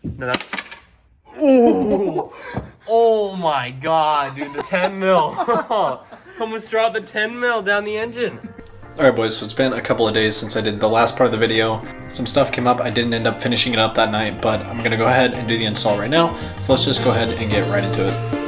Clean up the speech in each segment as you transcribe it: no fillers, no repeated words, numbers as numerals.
No, that's... Ooh! Oh my god, dude, the 10 mil. Almost dropped the 10 mil down the engine. Alright boys, so it's been a couple of days since I did the last part of the video. Some stuff came up, I didn't end up finishing it up that night, but I'm gonna go ahead and do the install right now. So let's just go ahead and get right into it.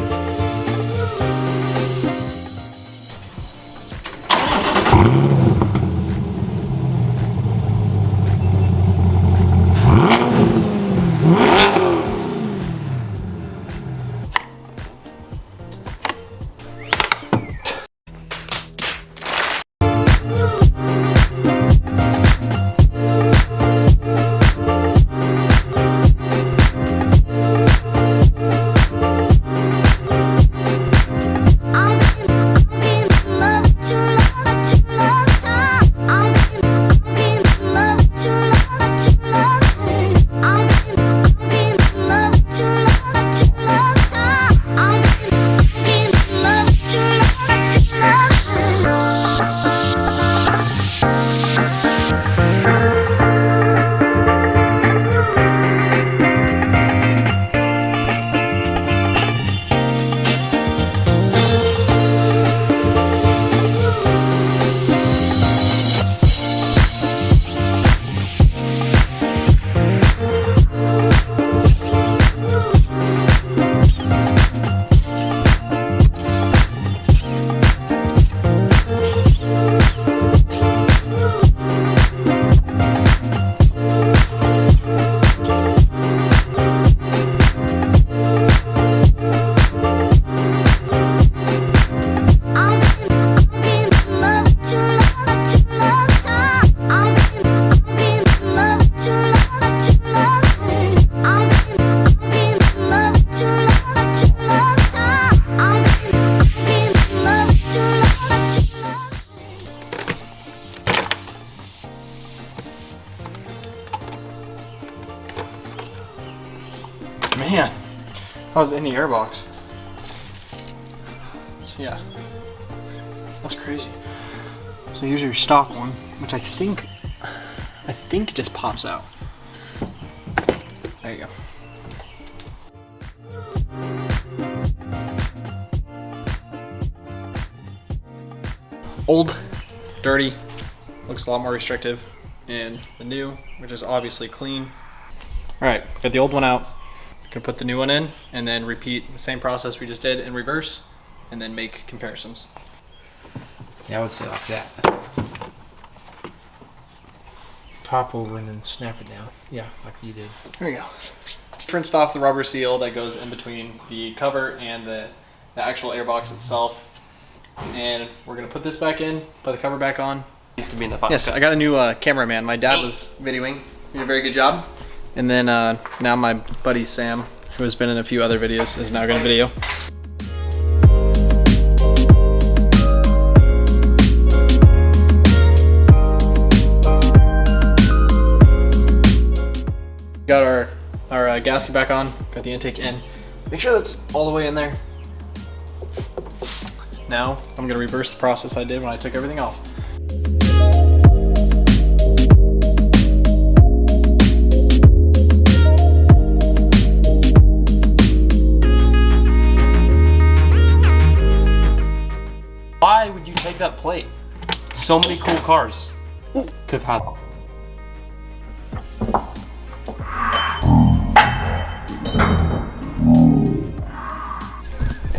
Man, I was in the airbox. Yeah, that's crazy. So here's your stock one, which I think just pops out. There you go. Old, dirty, looks a lot more restrictive, and the new, which is obviously clean. All right, got the old one out. Gonna put the new one in and then repeat the same process we just did in reverse and then make comparisons. Yeah, I would say like that. Top over and then snap it down. Yeah, like you did. There we go. Rinsed off the rubber seal that goes in between the cover and the actual airbox itself. And we're gonna put this back in, put the cover back on. Yes, I got a new cameraman. My dad was videoing. He did a very good job. And then now my buddy Sam, who has been in a few other videos, is now gonna video. Got our gasket back on, got the intake in. Make sure that's all the way in there. Now I'm gonna reverse the process I did when I took everything off. Why would you take that plate? So many cool cars could have had.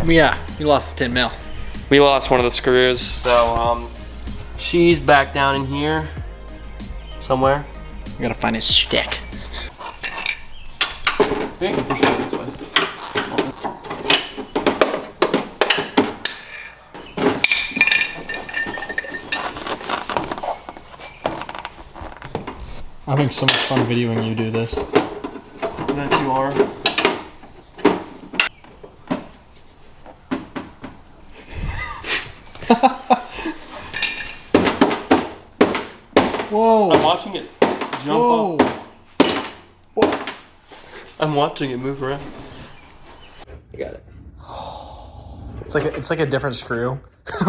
Yeah, we lost 10 mil. We lost one of the screws, so she's back down in here somewhere. We gotta find his stick. We can push it this way. I'm having so much fun videoing you do this. That you are. Whoa! I'm watching it jump Whoa. up. Whoa! I'm watching it move around. I got it. It's like a different screw.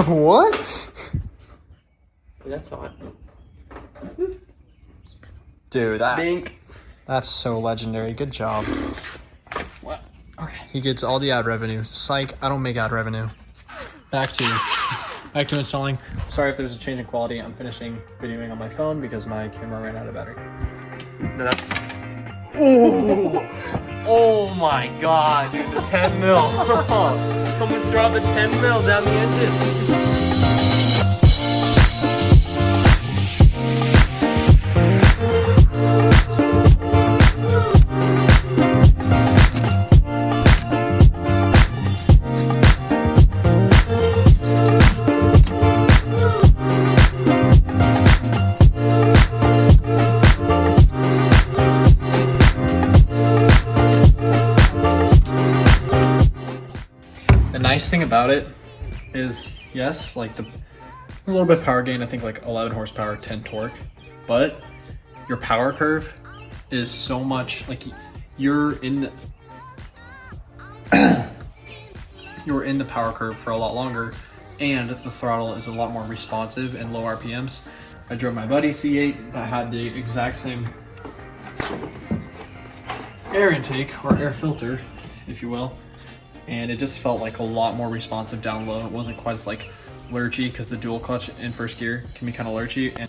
What? That's hot. Dude, that. Bink. That's so legendary. Good job. What? Okay. He gets all the ad revenue. Psych, I don't make ad revenue. Back to installing. Sorry if there's a change in quality. I'm finishing videoing on my phone because my camera ran out of battery. No, that's... Oh! Oh my god, dude, the 10 mil. Almost dropped the 10 mil down the engine. Nice thing about it is, yes, like a little bit of power gain, I think like 11 horsepower, 10 torque, but your power curve is so much, like you're in the power curve for a lot longer, and the throttle is a lot more responsive and low RPMs. I drove my buddy C8 that had the exact same air intake or air filter, if you will, and it just felt like a lot more responsive down low. It wasn't quite as like lurchy, because the dual clutch in first gear can be kind of lurchy. And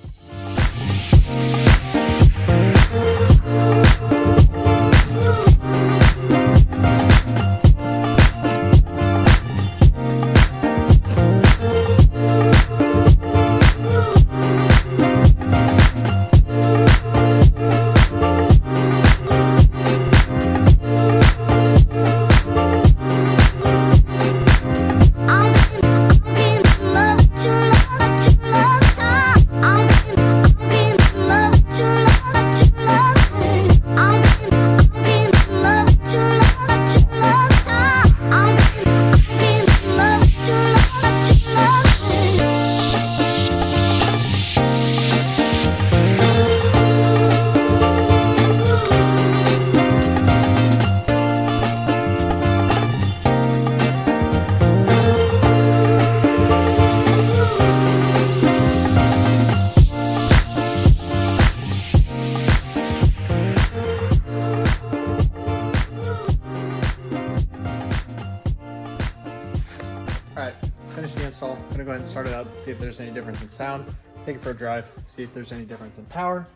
Alright, finish the install. I'm gonna go ahead and start it up, see if there's any difference in sound, take it for a drive, see if there's any difference in power,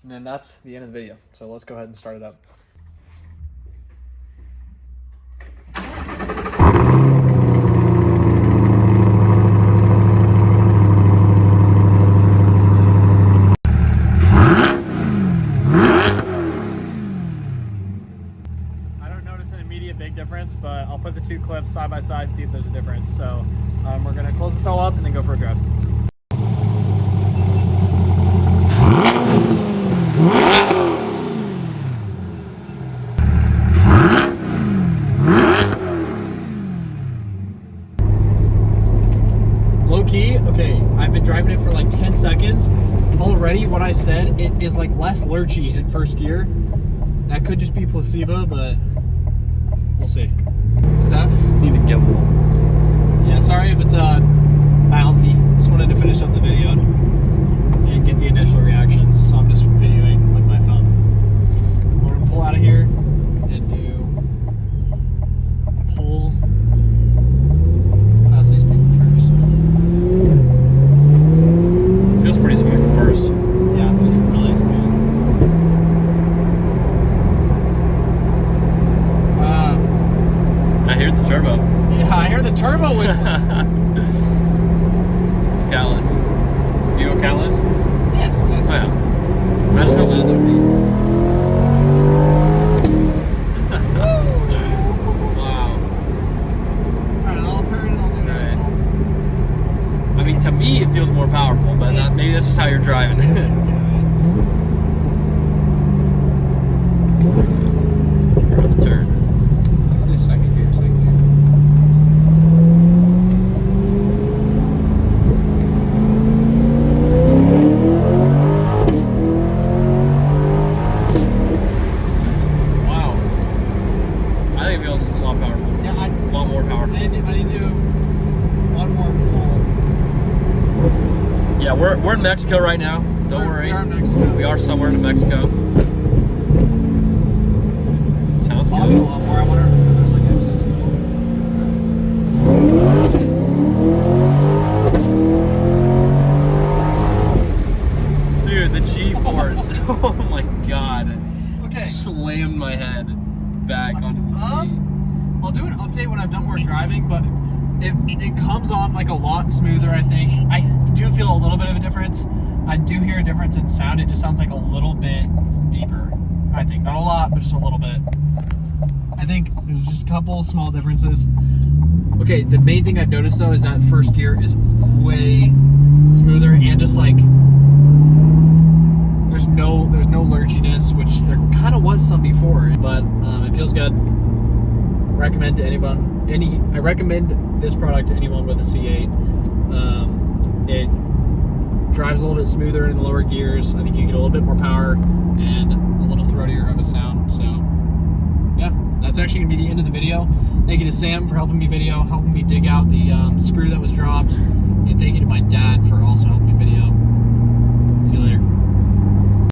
and then that's the end of the video. So let's go ahead and start it up. Big difference, but I'll put the two clips side by side and see if there's a difference. So we're gonna close this all up and then go for a drive. Low key, okay, I've been driving it for like 10 seconds. Already what I said, it is like less lurchy in first gear. That could just be placebo, but we'll see. What's that? Need to get one. Yeah, sorry if it's bouncy. Just wanted to finish up the video and get the initial reactions. So I'm just videoing with my phone. We're gonna pull out of here and do pull past these people first. Feels pretty smooth first. Yeah, it feels really smooth. I hear the turbo. Yeah, I hear the turbo whistle. It's catalyst. You go catalyst? Yes. Oh yeah. Imagine how loud that would be. Wow. Alright, I'll turn and I'll zoom Right. I mean, to me it feels more powerful, but maybe that's just how you're driving. We're on the turn. Second gear. Wow. I think it feels a lot powerful. Yeah, A lot more powerful. I need to do one more pull. Yeah, we're in Mexico right now. Don't worry. We are in Mexico. We are somewhere in Mexico. slammed my head back onto the seat. I'll do an update when I've done more driving, but it comes on like a lot smoother, I think. I do feel a little bit of a difference. I do hear a difference in sound. It just sounds like a little bit deeper, I think. Not a lot, but just a little bit. I think there's just a couple small differences. Okay, the main thing I've noticed though is that first gear is way smoother, and just like there's no lurchiness, which there kind of was some before, but it feels good. Recommend to anyone. I recommend this product to anyone with a C8. It drives a little bit smoother in the lower gears. I think you get a little bit more power and a little throatier of a sound. So yeah, that's actually gonna be the end of the video. Thank you to Sam for helping me dig out the screw that was dropped, and thank you to my dad for also helping